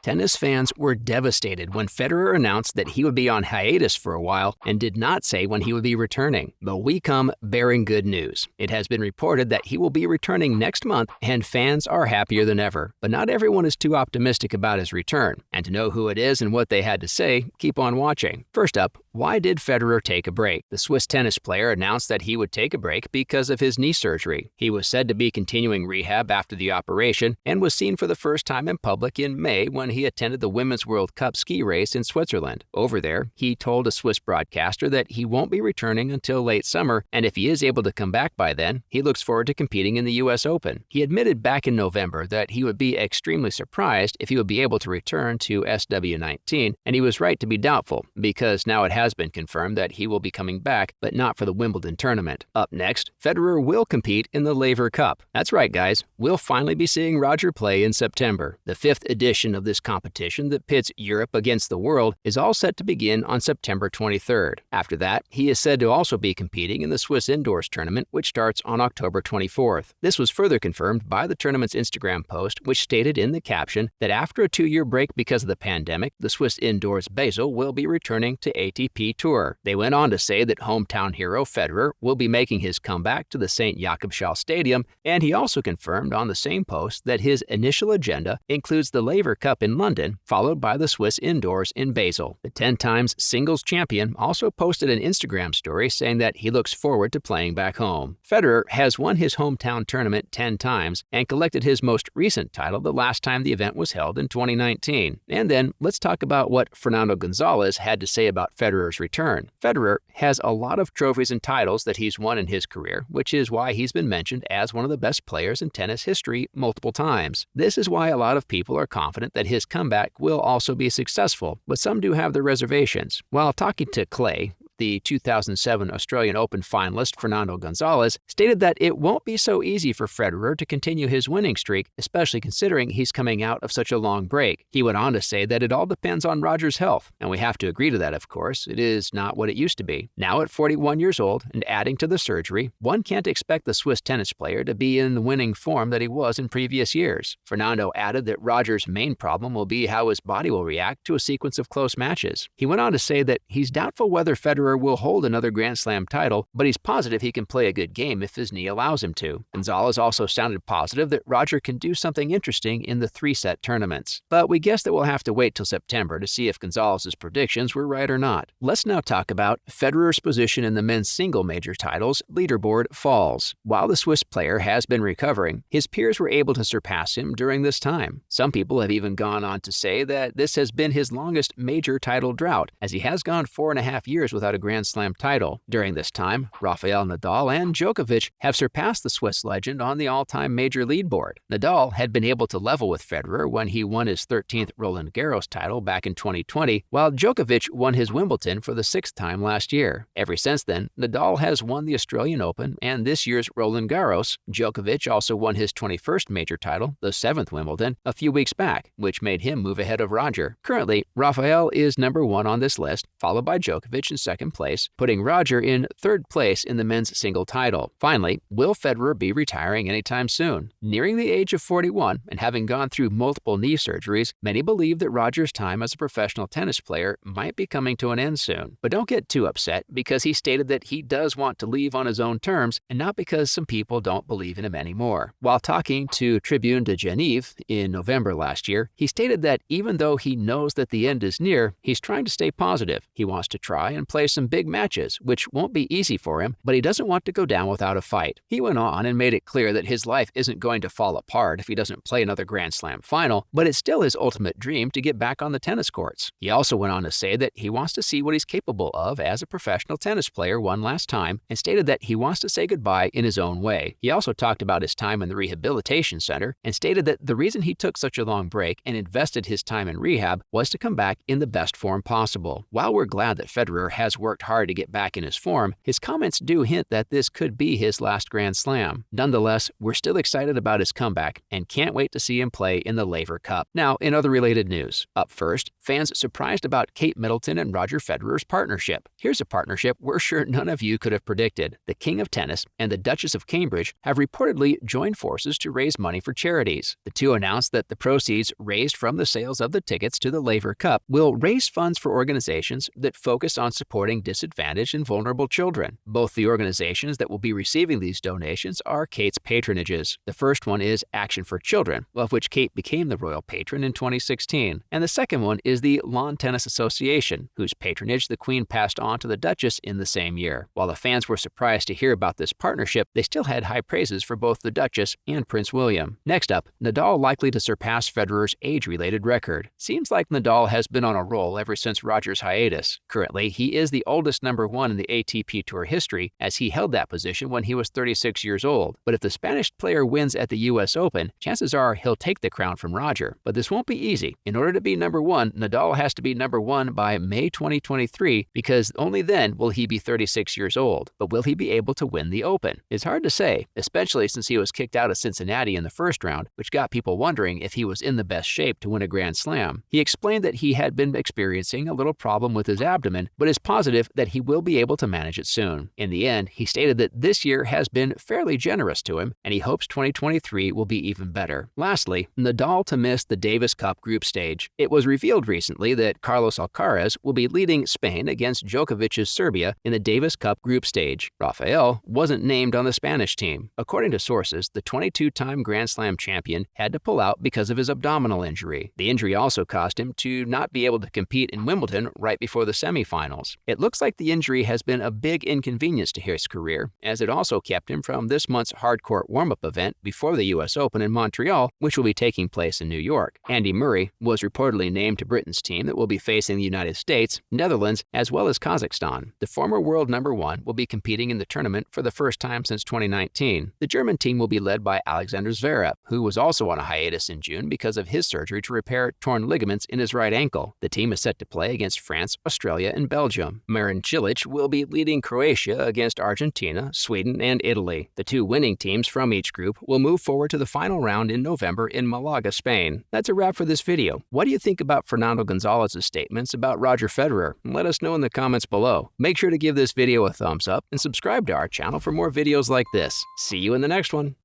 Tennis fans were devastated when Federer announced that he would be on hiatus for a while and did not say when he would be returning. But we come bearing good news. It has been reported that he will be returning next month, and fans are happier than ever. But not everyone is too optimistic about his return. And to know who it is and what they had to say, keep on watching. First up, why did Federer take a break? The Swiss tennis player announced that he would take a break because of his knee surgery. He was said to be continuing rehab after the operation and was seen for the first time in public in May when he attended the Women's World Cup ski race in Switzerland. Over there, he told a Swiss broadcaster that he won't be returning until late summer, and if he is able to come back by then, he looks forward to competing in the U.S. Open. He admitted back in November that he would be extremely surprised if he would be able to return to SW19, and he was right to be doubtful, because now it has been confirmed that he will be coming back, but not for the Wimbledon tournament. Up next, Federer will compete in the Laver Cup. That's right, guys. We'll finally be seeing Roger play in September. The 5th edition of this competition that pits Europe against the world is all set to begin on September 23rd. After that, he is said to also be competing in the Swiss Indoors tournament, which starts on October 24th. This was further confirmed by the tournament's Instagram post, which stated in the caption that after a 2-year break because of the pandemic, the Swiss Indoors Basel will be returning to ATP Tour. They went on to say that hometown hero Federer will be making his comeback to the St. Jakobsschal Stadium, and he also confirmed on the same post that his initial agenda includes the Laver Cup in London, followed by the Swiss Indoors in Basel. The 10-times singles champion also posted an Instagram story saying that he looks forward to playing back home. Federer has won his hometown tournament 10 times and collected his most recent title the last time the event was held in 2019. And then let's talk about what Fernando Gonzalez had to say about Federer's return. Federer has a lot of trophies and titles that he's won in his career, which is why he's been mentioned as one of the best players in tennis history multiple times. This is why a lot of people are confident that his comeback will also be successful, but some do have their reservations. While talking to Clay, the 2007 Australian Open finalist Fernando Gonzalez stated that it won't be so easy for Federer to continue his winning streak, especially considering he's coming out of such a long break. He went on to say that it all depends on Roger's health, and we have to agree to that, of course. It is not what it used to be. Now at 41 years old and adding to the surgery, one can't expect the Swiss tennis player to be in the winning form that he was in previous years. Fernando added that Roger's main problem will be how his body will react to a sequence of close matches. He went on to say that he's doubtful whether Federer will hold another Grand Slam title, but he's positive he can play a good game if his knee allows him to. Gonzalez also sounded positive that Roger can do something interesting in the 3-set tournaments. But we guess that we'll have to wait till September to see if Gonzalez's predictions were right or not. Let's now talk about Federer's position in the men's single major titles leaderboard falls. While the Swiss player has been recovering, his peers were able to surpass him during this time. Some people have even gone on to say that this has been his longest major title drought, as he has gone 4.5 years without a Grand Slam title. During this time, Rafael Nadal and Djokovic have surpassed the Swiss legend on the all-time major leaderboard. Nadal had been able to level with Federer when he won his 13th Roland Garros title back in 2020, while Djokovic won his Wimbledon for the 6th time last year. Ever since then, Nadal has won the Australian Open and this year's Roland Garros. Djokovic also won his 21st major title, the 7th Wimbledon, a few weeks back, which made him move ahead of Roger. Currently, Rafael is number 1 on this list, followed by Djokovic in 2nd place, putting Roger in 3rd place in the men's single title. Finally, will Federer be retiring anytime soon? Nearing the age of 41 and having gone through multiple knee surgeries, many believe that Roger's time as a professional tennis player might be coming to an end soon. But don't get too upset, because he stated that he does want to leave on his own terms and not because some people don't believe in him anymore. While talking to Tribune de Genève in November last year, he stated that even though he knows that the end is near, he's trying to stay positive. He wants to try and play some big matches, which won't be easy for him, but he doesn't want to go down without a fight. He went on and made it clear that his life isn't going to fall apart if he doesn't play another Grand Slam final, but it's still his ultimate dream to get back on the tennis courts. He also went on to say that he wants to see what he's capable of as a professional tennis player one last time, and stated that he wants to say goodbye in his own way. He also talked about his time in the rehabilitation center and stated that the reason he took such a long break and invested his time in rehab was to come back in the best form possible. While we're glad that Federer has worked worked hard to get back in his form, his comments do hint that this could be his last Grand Slam. Nonetheless, we're still excited about his comeback and can't wait to see him play in the Laver Cup. Now, in other related news. Up first, fans surprised about Kate Middleton and Roger Federer's partnership. Here's a partnership we're sure none of you could have predicted. The King of Tennis and the Duchess of Cambridge have reportedly joined forces to raise money for charities. The two announced that the proceeds raised from the sales of the tickets to the Laver Cup will raise funds for organizations that focus on supporting disadvantaged and vulnerable children. Both the organizations that will be receiving these donations are Kate's patronages. The first one is Action for Children, of which Kate became the royal patron in 2016. And the second one is the Lawn Tennis Association, whose patronage the Queen passed on to the Duchess in the same year. While the fans were surprised to hear about this partnership, they still had high praises for both the Duchess and Prince William. Next up, Nadal likely to surpass Federer's age-related record. Seems like Nadal has been on a roll ever since Roger's hiatus. Currently, he is the oldest number one in the ATP Tour history, as he held that position when he was 36 years old. But if the Spanish player wins at the US Open, chances are he'll take the crown from Roger. But this won't be easy. In order to be number one, Nadal has to be number one by May 2023, because only then will he be 36 years old. But will he be able to win the Open? It's hard to say, especially since he was kicked out of Cincinnati in the first round, which got people wondering if he was in the best shape to win a Grand Slam. He explained that he had been experiencing a little problem with his abdomen, but is positive that he will be able to manage it soon. In the end, he stated that this year has been fairly generous to him, and he hopes 2023 will be even better. Lastly, Nadal to miss the Davis Cup group stage. It was revealed recently that Carlos Alcaraz will be leading Spain against Djokovic's Serbia in the Davis Cup group stage. Rafael wasn't named on the Spanish team. According to sources, the 22-time Grand Slam champion had to pull out because of his abdominal injury. The injury also caused him to not be able to compete in Wimbledon right before the semifinals. It looks like the injury has been a big inconvenience to his career, as it also kept him from this month's hardcourt warm-up event before the US Open in Montreal, which will be taking place in New York. Andy Murray was reportedly named to Britain's team that will be facing the United States, Netherlands, as well as Kazakhstan. The former world number one will be competing in the tournament for the first time since 2019. The German team will be led by Alexander Zverev, who was also on a hiatus in June because of his surgery to repair torn ligaments in his right ankle. The team is set to play against France, Australia, and Belgium. Marin Cilic will be leading Croatia against Argentina, Sweden, and Italy. The two winning teams from each group will move forward to the final round in November in Malaga, Spain. That's a wrap for this video. What do you think about Fernando Gonzalez's statements about Roger Federer? Let us know in the comments below. Make sure to give this video a thumbs up and subscribe to our channel for more videos like this. See you in the next one.